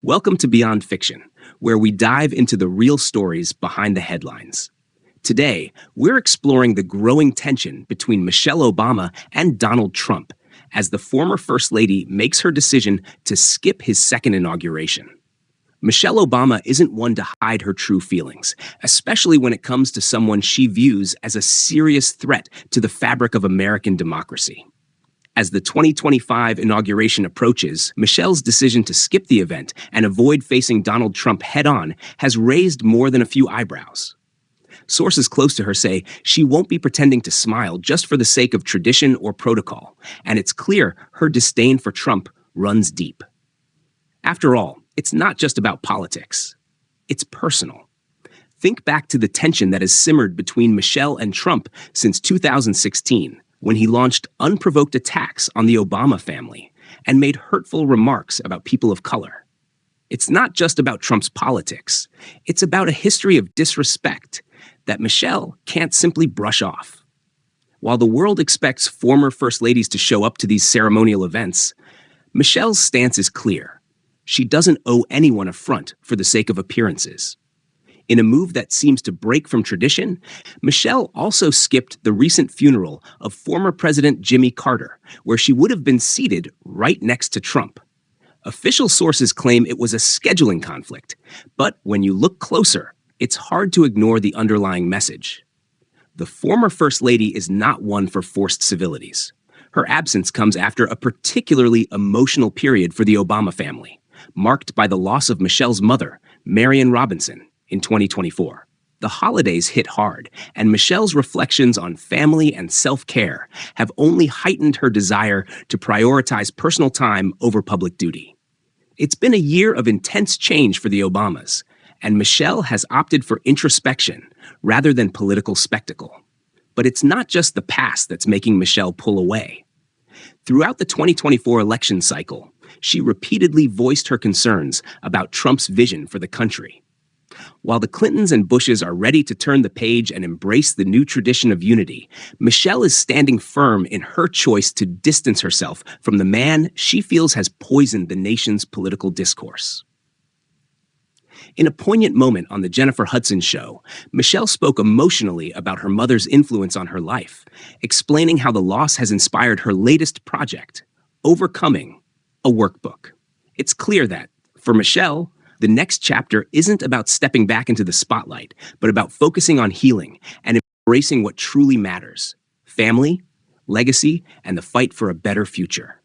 Welcome to Beyond Fiction, where we dive into the real stories behind the headlines. Today, we're exploring the growing tension between Michelle Obama and Donald Trump as the former First Lady makes her decision to skip his second inauguration. Michelle Obama isn't one to hide her true feelings, especially when it comes to someone she views as a serious threat to the fabric of American democracy. As the 2025 inauguration approaches, Michelle's decision to skip the event and avoid facing Donald Trump head-on has raised more than a few eyebrows. Sources close to her say she won't be pretending to smile just for the sake of tradition or protocol, and it's clear her disdain for Trump runs deep. After all, it's not just about politics. It's personal. Think back to the tension that has simmered between Michelle and Trump since 2016, when he launched unprovoked attacks on the Obama family and made hurtful remarks about people of color. It's not just about Trump's politics. It's about a history of disrespect that Michelle can't simply brush off. While the world expects former First Ladies to show up to these ceremonial events, Michelle's stance is clear. She doesn't owe anyone a front for the sake of appearances. In a move that seems to break from tradition, Michelle also skipped the recent funeral of former President Jimmy Carter, where she would have been seated right next to Trump. Official sources claim it was a scheduling conflict, but when you look closer, it's hard to ignore the underlying message. The former First Lady is not one for forced civilities. Her absence comes after a particularly emotional period for the Obama family, marked by the loss of Michelle's mother, Marion Robinson, in 2024. The holidays hit hard, and Michelle's reflections on family and self-care have only heightened her desire to prioritize personal time over public duty. It's been a year of intense change for the Obamas, and Michelle has opted for introspection rather than political spectacle. But it's not just the past that's making Michelle pull away. Throughout the 2024 election cycle, she repeatedly voiced her concerns about Trump's vision for the country. While the Clintons and Bushes are ready to turn the page and embrace the new tradition of unity, Michelle is standing firm in her choice to distance herself from the man she feels has poisoned the nation's political discourse. In a poignant moment on The Jennifer Hudson Show, Michelle spoke emotionally about her mother's influence on her life, explaining how the loss has inspired her latest project, Overcoming, a workbook. It's clear that, for Michelle, the next chapter isn't about stepping back into the spotlight, but about focusing on healing and embracing what truly matters: family, legacy, and the fight for a better future.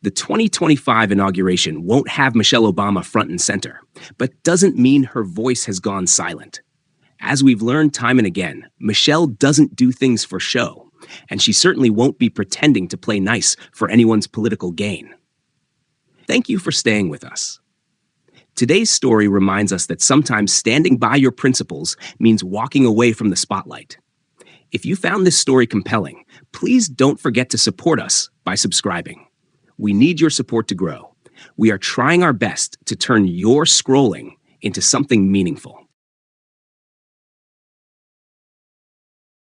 The 2025 inauguration won't have Michelle Obama front and center, but doesn't mean her voice has gone silent. As we've learned time and again, Michelle doesn't do things for show, and she certainly won't be pretending to play nice for anyone's political gain. Thank you for staying with us. Today's story reminds us that sometimes standing by your principles means walking away from the spotlight. If you found this story compelling, please don't forget to support us by subscribing. We need your support to grow. We are trying our best to turn your scrolling into something meaningful.